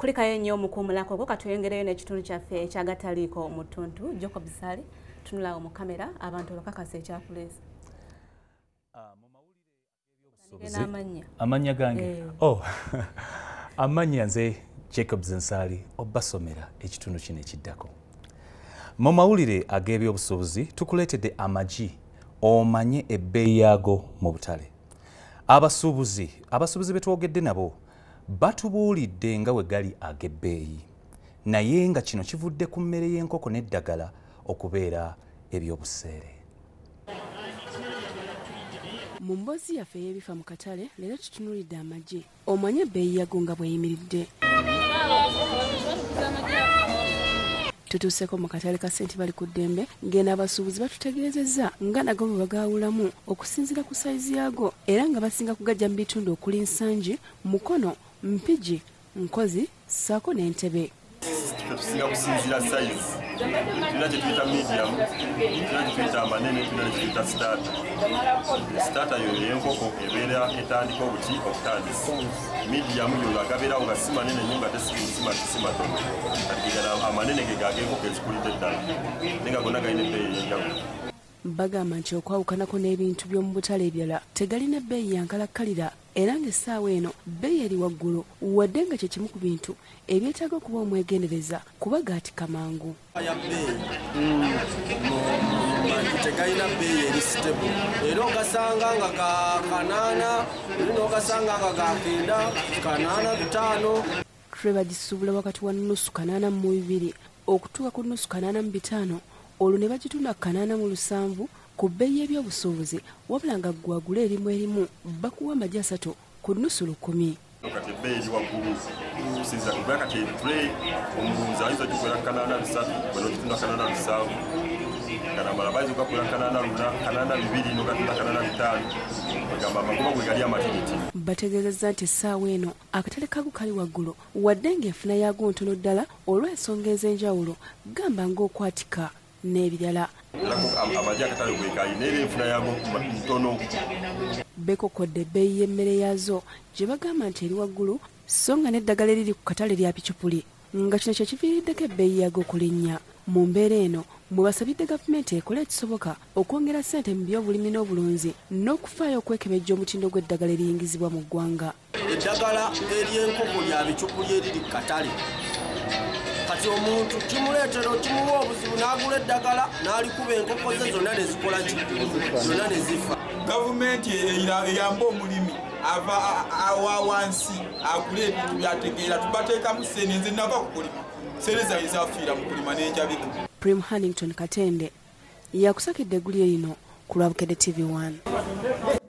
kulikayo nnyo omukuumulako gwo katuyongereyo n'ekitundu kyaffe ekyagataliiko mu ttuntu Jacob Sali tunulawo mu kamera abantu bakakasa ekyakuleesa amanya gange amanya nze Jacob Nsali obasomera ekitundu kino ekiddako mu mawulire ag'ebyobusuubuzi tukuleetedde amagi omanye ebbeeyi yaago mu butale abasuubuzi betwogedde nabo batubuulidde nga we gali ag'ebbeeyi naye nga kino kivudde ku mmere y'enkoko n'eddagala okubeera ebyobuseere. Mu mboozi yaffe ey'ebifa mu katale leero tutunuulidde amagi omanye ebbeeyi yago nga bw'eyimiridde. Tutuuseko mu katale ka Ssenti bali ku ddembe ng'eno abasuubuzi batutegeezezza nga nago bwe bagaawulamu okusinziira ku sayizi yaago era nga basinga kugajja mu bitundu okuli nsangi, mukono, mpigi, nkozi ssaako n'entebe. Tusinga kusinziira sayizi tulina kye tuyita medium, tulina kye tuyita amanene, tulina kye tuyita starter. Starter yo y'enkoko ebeera etandika obuti okutandisa. Medium yo agabeerawo nga si manene nnyo nga si matono. Kati gana amanene ge gag'enkoko ezikulidde ddala naye nga gonna galina ebbeeyi ey'enjawulo. Bagamba nti okwawukanako n'ebintu by'omu butale ebirala tegalina ebbeeyi yankalakkalira era ng'essaawa eno bbeeyi eri waggulu wadde nga kye kimu ku bintu ebyetaaga okuba omwegendereza kuba gaatika mangu. Tegalina bbeeyi eri sitebo era ogasanga nga ga 8 era n'ogasanga nga ga 9 5. Bagisuubula wakati wa nusu 82 okutuuka ku nusu 85 olwo ne bagitunda 87 ku bbeeyi y'ebyobusuubuzi wabula nga gwagula erimu bakuwa amagi 3 ku nusu 100. Kati ebbeeyi eri waggulu kusinziira ku kati tray omulunzi ayinza gikwera 83 bwe n'ogitunda 87 kanamala bayinza okugakwera 82 n'ogatunda 85 bagamba amagoba gwe gali amatiniti. Bategeezezza nti essaawa eno akatale kago kali waggulu wadde ng'enfuna yaago ntono ddala olw'ensonga ez'enjawulo gamba ng'okwatika n'ebirala. Amagi akatale bwe kali n'era enfuna yaago ntono. Bekokodde ebbeeyi y'emmere yaazo gye bagamba nti eri waggulu so nga n'eddagala eriri ku katale lya Pichupuli nga kino kye kiviiriddeko ebbeeyi yaago okulinnya. Mu mbeera eno mwe basabidde gavumenti ekole ekisoboka okwongera ssente mu by'obulimi n'obulunzi n'okufaayo okwekebejja omutindo gw'eddagala eriyingizibwa mu ggwanga. Eddagala ery'enkoko lya Bichupuli eriri ku katale kati omuntu kimuleetera kimuwa obuzibu n'agula eddagala n'alikuba enkoko ze zonna ne zikola ki zonna ne zifa. Gavumenti eyamba omulimi ava awa wansi agula ebintu byategeera tubateekamu ssente nze nava ku kulima ssente zange zafiira mu kulima n'enjabika. Prim Hannington Katende yakusakidde eggulire lino ku Lwabukedde TV1.